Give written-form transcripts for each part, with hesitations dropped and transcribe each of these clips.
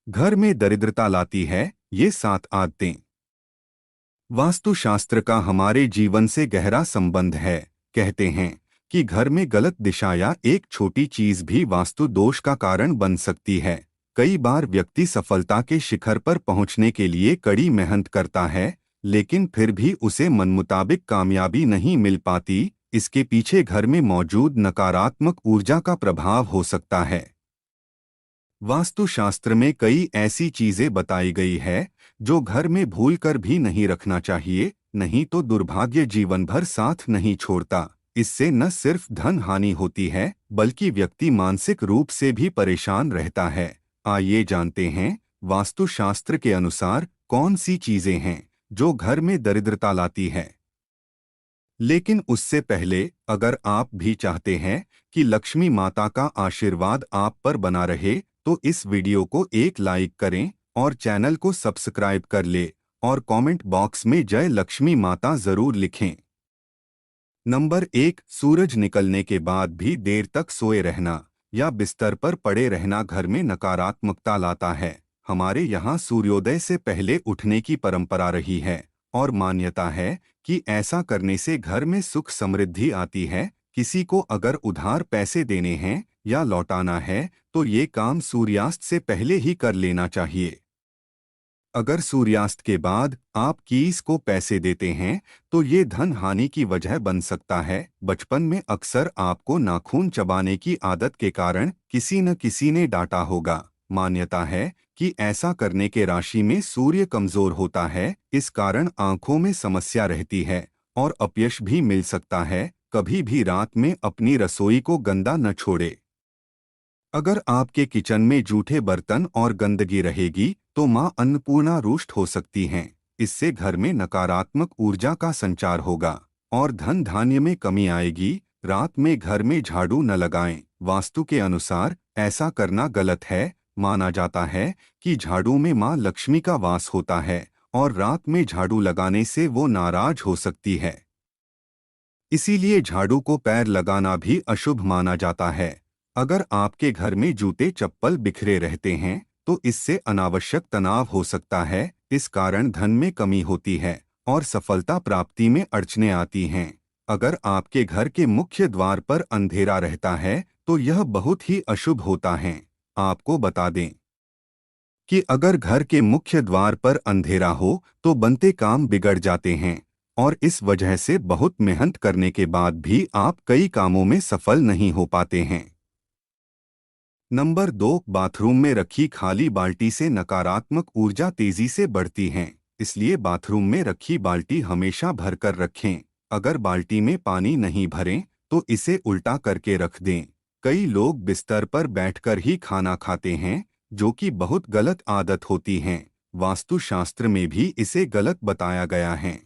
घर में दरिद्रता लाती है ये 7 आदतें। वास्तुशास्त्र का हमारे जीवन से गहरा संबंध है। कहते हैं कि घर में गलत दिशा या एक छोटी चीज भी वास्तु दोष का कारण बन सकती है। कई बार व्यक्ति सफलता के शिखर पर पहुंचने के लिए कड़ी मेहनत करता है, लेकिन फिर भी उसे मनमुताबिक कामयाबी नहीं मिल पाती। इसके पीछे घर में मौजूद नकारात्मक ऊर्जा का प्रभाव हो सकता है। वास्तुशास्त्र में कई ऐसी चीजें बताई गई है जो घर में भूलकर भी नहीं रखना चाहिए, नहीं तो दुर्भाग्य जीवन भर साथ नहीं छोड़ता। इससे न सिर्फ धन हानि होती है, बल्कि व्यक्ति मानसिक रूप से भी परेशान रहता है। आइए जानते हैं वास्तुशास्त्र के अनुसार कौन सी चीजें हैं जो घर में दरिद्रता लाती है। लेकिन उससे पहले, अगर आप भी चाहते हैं कि लक्ष्मी माता का आशीर्वाद आप पर बना रहे, तो इस वीडियो को एक लाइक करें और चैनल को सब्सक्राइब कर ले और कमेंट बॉक्स में जय लक्ष्मी माता जरूर लिखें। नंबर 1, सूरज निकलने के बाद भी देर तक सोए रहना या बिस्तर पर पड़े रहना घर में नकारात्मकता लाता है। हमारे यहाँ सूर्योदय से पहले उठने की परंपरा रही है और मान्यता है कि ऐसा करने से घर में सुख समृद्धि आती है। किसी को अगर उधार पैसे देने हैं या लौटाना है तो ये काम सूर्यास्त से पहले ही कर लेना चाहिए। अगर सूर्यास्त के बाद आप किसी को पैसे देते हैं तो ये धन हानि की वजह बन सकता है। बचपन में अक्सर आपको नाखून चबाने की आदत के कारण किसी न किसी ने डांटा होगा। मान्यता है कि ऐसा करने के राशि में सूर्य कमजोर होता है, इस कारण आंखों में समस्या रहती है और अपयश भी मिल सकता है। कभी भी रात में अपनी रसोई को गंदा न छोड़े। अगर आपके किचन में जूठे बर्तन और गंदगी रहेगी तो मां अन्नपूर्णा रुष्ट हो सकती हैं। इससे घर में नकारात्मक ऊर्जा का संचार होगा और धन धान्य में कमी आएगी। रात में घर में झाड़ू न लगाएं। वास्तु के अनुसार ऐसा करना गलत है। माना जाता है कि झाड़ू में मां लक्ष्मी का वास होता है और रात में झाड़ू लगाने से वो नाराज हो सकती है। इसीलिए झाड़ू को पैर लगाना भी अशुभ माना जाता है। अगर आपके घर में जूते चप्पल बिखरे रहते हैं तो इससे अनावश्यक तनाव हो सकता है। इस कारण धन में कमी होती है और सफलता प्राप्ति में अड़चनें आती हैं। अगर आपके घर के मुख्य द्वार पर अंधेरा रहता है तो यह बहुत ही अशुभ होता है। आपको बता दें कि अगर घर के मुख्य द्वार पर अंधेरा हो तो बनते काम बिगड़ जाते हैं और इस वजह से बहुत मेहनत करने के बाद भी आप कई कामों में सफल नहीं हो पाते हैं। नंबर 2, बाथरूम में रखी खाली बाल्टी से नकारात्मक ऊर्जा तेजी से बढ़ती है। इसलिए बाथरूम में रखी बाल्टी हमेशा भरकर रखें। अगर बाल्टी में पानी नहीं भरें तो इसे उल्टा करके रख दें। कई लोग बिस्तर पर बैठकर ही खाना खाते हैं, जो कि बहुत गलत आदत होती है। वास्तुशास्त्र में भी इसे गलत बताया गया है।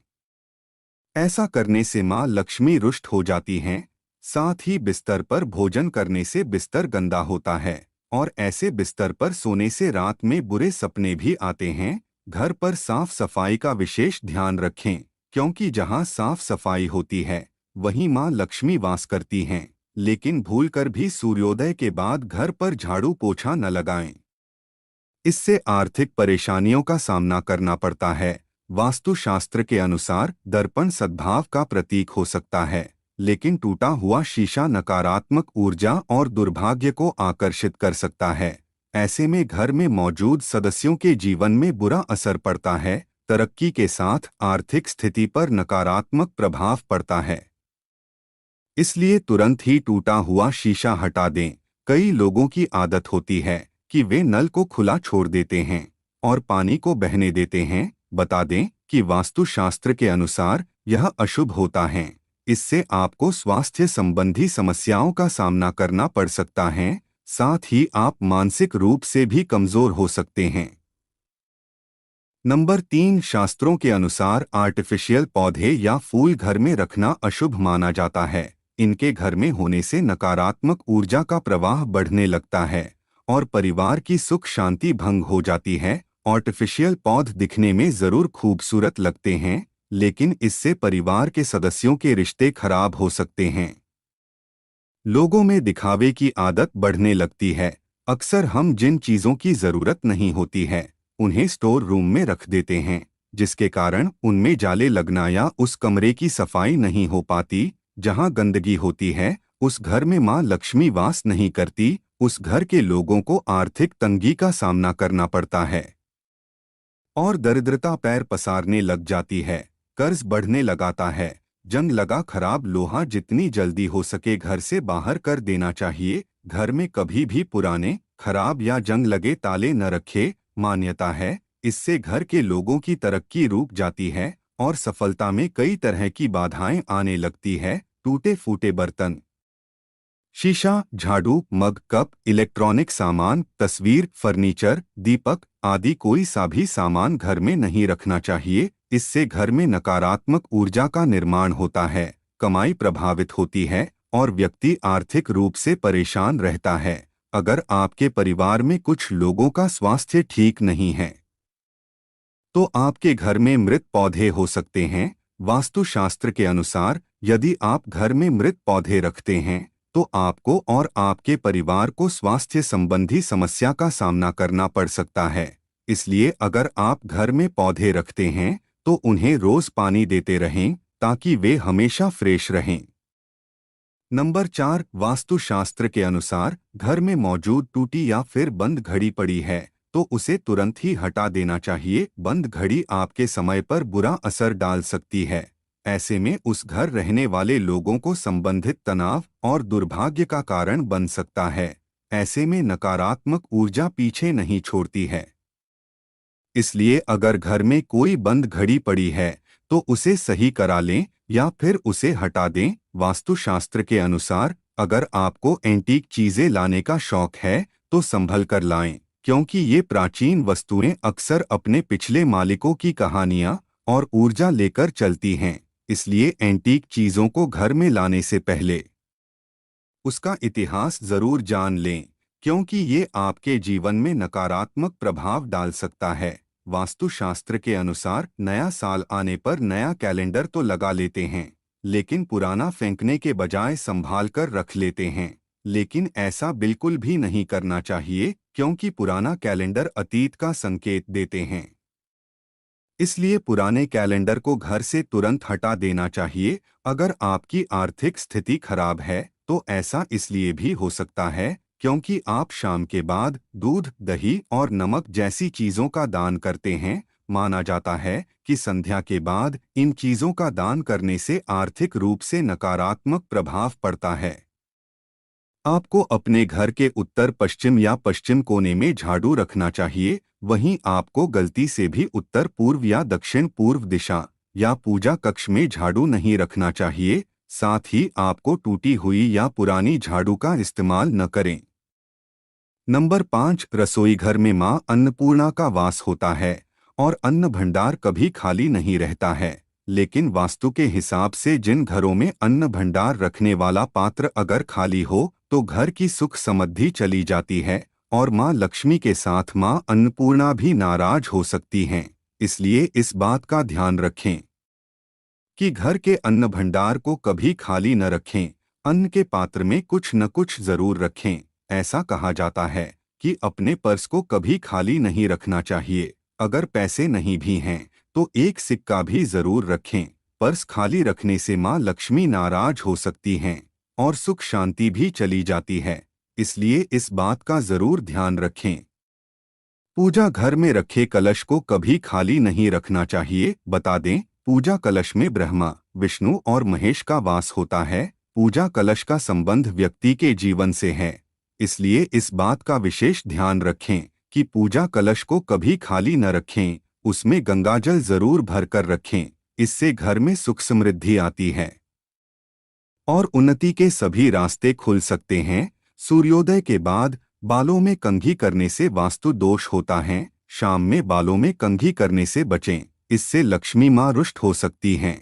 ऐसा करने से मां लक्ष्मी रुष्ट हो जाती हैं। साथ ही बिस्तर पर भोजन करने से बिस्तर गंदा होता है और ऐसे बिस्तर पर सोने से रात में बुरे सपने भी आते हैं। घर पर साफ सफाई का विशेष ध्यान रखें, क्योंकि जहां साफ सफाई होती है वहीं मां लक्ष्मी वास करती हैं। लेकिन भूलकर भी सूर्योदय के बाद घर पर झाड़ू पोछा न लगाएं। इससे आर्थिक परेशानियों का सामना करना पड़ता है। वास्तुशास्त्र के अनुसार दर्पण सद्भाव का प्रतीक हो सकता है, लेकिन टूटा हुआ शीशा नकारात्मक ऊर्जा और दुर्भाग्य को आकर्षित कर सकता है। ऐसे में घर में मौजूद सदस्यों के जीवन में बुरा असर पड़ता है। तरक्की के साथ आर्थिक स्थिति पर नकारात्मक प्रभाव पड़ता है। इसलिए तुरंत ही टूटा हुआ शीशा हटा दें। कई लोगों की आदत होती है कि वे नल को खुला छोड़ देते हैं और पानी को बहने देते हैं। बता दें कि वास्तुशास्त्र के अनुसार यह अशुभ होता है। इससे आपको स्वास्थ्य संबंधी समस्याओं का सामना करना पड़ सकता है। साथ ही आप मानसिक रूप से भी कमजोर हो सकते हैं। नंबर 3, शास्त्रों के अनुसार आर्टिफिशियल पौधे या फूल घर में रखना अशुभ माना जाता है। इनके घर में होने से नकारात्मक ऊर्जा का प्रवाह बढ़ने लगता है और परिवार की सुख शांति भंग हो जाती है। आर्टिफिशियल पौध दिखने में जरूर खूबसूरत लगते हैं, लेकिन इससे परिवार के सदस्यों के रिश्ते खराब हो सकते हैं। लोगों में दिखावे की आदत बढ़ने लगती है। अक्सर हम जिन चीज़ों की ज़रूरत नहीं होती है उन्हें स्टोर रूम में रख देते हैं, जिसके कारण उनमें जाले लगना या उस कमरे की सफाई नहीं हो पाती। जहां गंदगी होती है उस घर में मां लक्ष्मी वास नहीं करती, उस घर के लोगों को आर्थिक तंगी का सामना करना पड़ता है और दरिद्रता पैर पसारने लग जाती है। कर्ज बढ़ने लगाता है। जंग लगा खराब लोहा जितनी जल्दी हो सके घर से बाहर कर देना चाहिए। घर में कभी भी पुराने, खराब या जंग लगे ताले न रखे। मान्यता है इससे घर के लोगों की तरक्की रुक जाती है और सफलता में कई तरह की बाधाएं आने लगती है। टूटे फूटे बर्तन, शीशा, झाड़ू, मग, कप, इलेक्ट्रॉनिक सामान, तस्वीर, फर्नीचर, दीपक आदि कोई सा भी सामान घर में नहीं रखना चाहिए। इससे घर में नकारात्मक ऊर्जा का निर्माण होता है, कमाई प्रभावित होती है और व्यक्ति आर्थिक रूप से परेशान रहता है। अगर आपके परिवार में कुछ लोगों का स्वास्थ्य ठीक नहीं है तो आपके घर में मृत पौधे हो सकते हैं। वास्तुशास्त्र के अनुसार यदि आप घर में मृत पौधे रखते हैं तो आपको और आपके परिवार को स्वास्थ्य संबंधी समस्या का सामना करना पड़ सकता है। इसलिए अगर आप घर में पौधे रखते हैं तो उन्हें रोज पानी देते रहें ताकि वे हमेशा फ्रेश रहें। नंबर 4, वास्तुशास्त्र के अनुसार घर में मौजूद टूटी या फिर बंद घड़ी पड़ी है तो उसे तुरंत ही हटा देना चाहिए। बंद घड़ी आपके समय पर बुरा असर डाल सकती है। ऐसे में उस घर रहने वाले लोगों को संबंधित तनाव और दुर्भाग्य का कारण बन सकता है। ऐसे में नकारात्मक ऊर्जा पीछे नहीं छोड़ती है। इसलिए अगर घर में कोई बंद घड़ी पड़ी है तो उसे सही करा लें या फिर उसे हटा दें। वास्तुशास्त्र के अनुसार अगर आपको एंटीक चीजें लाने का शौक है तो संभल कर लाएं, क्योंकि ये प्राचीन वस्तुएं अक्सर अपने पिछले मालिकों की कहानियां और ऊर्जा लेकर चलती हैं। इसलिए एंटीक चीजों को घर में लाने से पहले उसका इतिहास जरूर जान लें, क्योंकि ये आपके जीवन में नकारात्मक प्रभाव डाल सकता है। वास्तुशास्त्र के अनुसार नया साल आने पर नया कैलेंडर तो लगा लेते हैं, लेकिन पुराना फेंकने के बजाय संभाल कर रख लेते हैं। लेकिन ऐसा बिल्कुल भी नहीं करना चाहिए, क्योंकि पुराना कैलेंडर अतीत का संकेत देते हैं। इसलिए पुराने कैलेंडर को घर से तुरंत हटा देना चाहिए। अगर आपकी आर्थिक स्थिति खराब है तो ऐसा इसलिए भी हो सकता है क्योंकि आप शाम के बाद दूध, दही और नमक जैसी चीजों का दान करते हैं। माना जाता है कि संध्या के बाद इन चीजों का दान करने से आर्थिक रूप से नकारात्मक प्रभाव पड़ता है। आपको अपने घर के उत्तर पश्चिम या पश्चिम कोने में झाड़ू रखना चाहिए। वहीं आपको गलती से भी उत्तर पूर्व या दक्षिण पूर्व दिशा या पूजा कक्ष में झाड़ू नहीं रखना चाहिए। साथ ही आपको टूटी हुई या पुरानी झाड़ू का इस्तेमाल न करें। नंबर 5, रसोई घर में मां अन्नपूर्णा का वास होता है और अन्न भंडार कभी खाली नहीं रहता है। लेकिन वास्तु के हिसाब से जिन घरों में अन्न भंडार रखने वाला पात्र अगर खाली हो तो घर की सुख समृद्धि चली जाती है और मां लक्ष्मी के साथ मां अन्नपूर्णा भी नाराज हो सकती हैं। इसलिए इस बात का ध्यान रखें कि घर के अन्न भंडार को कभी खाली न रखें। अन्न के पात्र में कुछ न कुछ जरूर रखें। ऐसा कहा जाता है कि अपने पर्स को कभी खाली नहीं रखना चाहिए। अगर पैसे नहीं भी हैं तो एक सिक्का भी जरूर रखें। पर्स खाली रखने से मां लक्ष्मी नाराज हो सकती हैं और सुख शांति भी चली जाती है। इसलिए इस बात का जरूर ध्यान रखें। पूजा घर में रखे कलश को कभी खाली नहीं रखना चाहिए। बता दें, पूजा कलश में ब्रह्मा, विष्णु और महेश का वास होता है। पूजा कलश का संबंध व्यक्ति के जीवन से है। इसलिए इस बात का विशेष ध्यान रखें कि पूजा कलश को कभी खाली न रखें। उसमें गंगाजल जरूर भरकर रखें। इससे घर में सुख समृद्धि आती है और उन्नति के सभी रास्ते खुल सकते हैं। सूर्योदय के बाद बालों में कंघी करने से वास्तु दोष होता है। शाम में बालों में कंघी करने से बचें, इससे लक्ष्मी मां रुष्ट हो सकती हैं।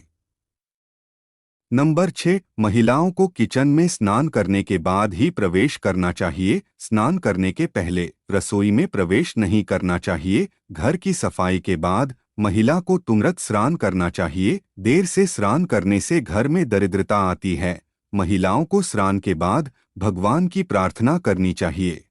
नंबर 6, महिलाओं को किचन में स्नान करने के बाद ही प्रवेश करना चाहिए। स्नान करने के पहले रसोई में प्रवेश नहीं करना चाहिए। घर की सफाई के बाद महिला को तुरंत स्नान करना चाहिए। देर से स्नान करने से घर में दरिद्रता आती है। महिलाओं को स्नान के बाद भगवान की प्रार्थना करनी चाहिए।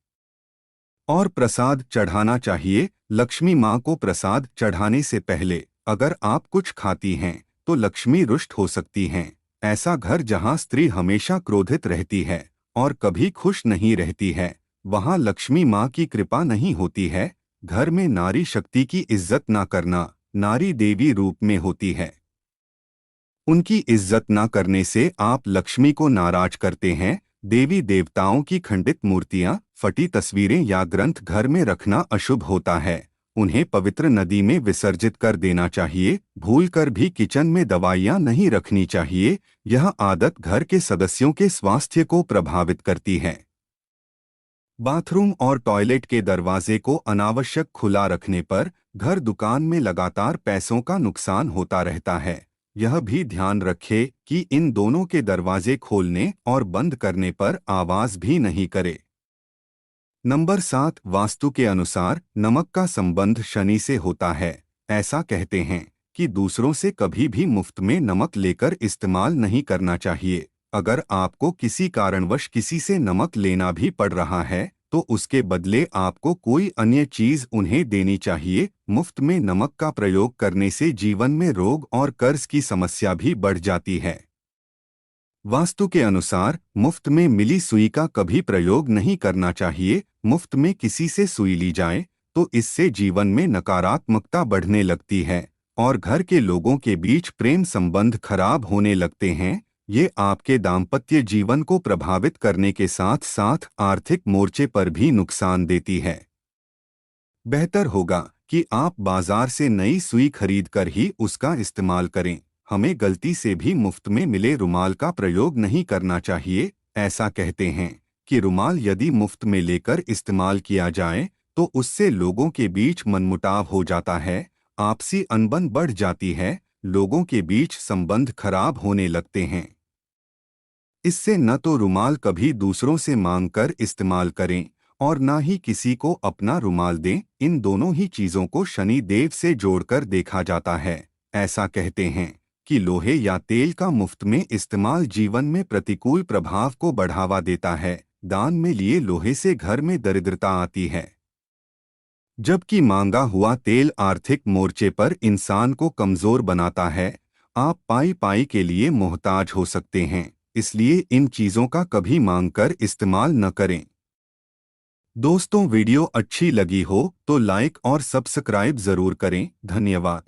और प्रसाद चढ़ाना चाहिए। लक्ष्मी माँ को प्रसाद चढ़ाने से पहले अगर आप कुछ खाती हैं तो लक्ष्मी रुष्ट हो सकती हैं। ऐसा घर जहाँ स्त्री हमेशा क्रोधित रहती है और कभी खुश नहीं रहती है, वहाँ लक्ष्मी माँ की कृपा नहीं होती है। घर में नारी शक्ति की इज्जत न करना, नारी देवी रूप में होती है, उनकी इज्जत न करने से आप लक्ष्मी को नाराज करते हैं। देवी देवताओं की खंडित मूर्तियां, फटी तस्वीरें या ग्रंथ घर में रखना अशुभ होता है। उन्हें पवित्र नदी में विसर्जित कर देना चाहिए। भूलकर भी किचन में दवाइयां नहीं रखनी चाहिए। यह आदत घर के सदस्यों के स्वास्थ्य को प्रभावित करती है। बाथरूम और टॉयलेट के दरवाजे को अनावश्यक खुला रखने पर घर दुकान में लगातार पैसों का नुकसान होता रहता है। यह भी ध्यान रखें कि इन दोनों के दरवाजे खोलने और बंद करने पर आवाज भी नहीं करे। नंबर 7, वास्तु के अनुसार नमक का संबंध शनि से होता है। ऐसा कहते हैं कि दूसरों से कभी भी मुफ्त में नमक लेकर इस्तेमाल नहीं करना चाहिए। अगर आपको किसी कारणवश किसी से नमक लेना भी पड़ रहा है तो उसके बदले आपको कोई अन्य चीज उन्हें देनी चाहिए। मुफ्त में नमक का प्रयोग करने से जीवन में रोग और कर्ज की समस्या भी बढ़ जाती है। वास्तु के अनुसार मुफ्त में मिली सुई का कभी प्रयोग नहीं करना चाहिए। मुफ्त में किसी से सुई ली जाए तो इससे जीवन में नकारात्मकता बढ़ने लगती है और घर के लोगों के बीच प्रेम संबंध खराब होने लगते हैं। ये आपके दाम्पत्य जीवन को प्रभावित करने के साथ साथ आर्थिक मोर्चे पर भी नुकसान देती है। बेहतर होगा कि आप बाजार से नई सुई खरीदकर ही उसका इस्तेमाल करें। हमें गलती से भी मुफ्त में मिले रुमाल का प्रयोग नहीं करना चाहिए। ऐसा कहते हैं कि रुमाल यदि मुफ्त में लेकर इस्तेमाल किया जाए तो उससे लोगों के बीच मनमुटाव हो जाता है, आपसी अनबन बढ़ जाती है, लोगों के बीच संबंध खराब होने लगते हैं। इससे न तो रुमाल कभी दूसरों से मांगकर इस्तेमाल करें और न ही किसी को अपना रुमाल दें। इन दोनों ही चीजों को शनि देव से जोड़कर देखा जाता है। ऐसा कहते हैं कि लोहे या तेल का मुफ्त में इस्तेमाल जीवन में प्रतिकूल प्रभाव को बढ़ावा देता है। दान में लिए लोहे से घर में दरिद्रता आती है, जबकि मांगा हुआ तेल आर्थिक मोर्चे पर इंसान को कमजोर बनाता है। आप पाई पाई के लिए मोहताज हो सकते हैं, इसलिए इन चीजों का कभी मांगकर इस्तेमाल न करें। दोस्तों, वीडियो अच्छी लगी हो तो लाइक और सब्सक्राइब जरूर करें। धन्यवाद।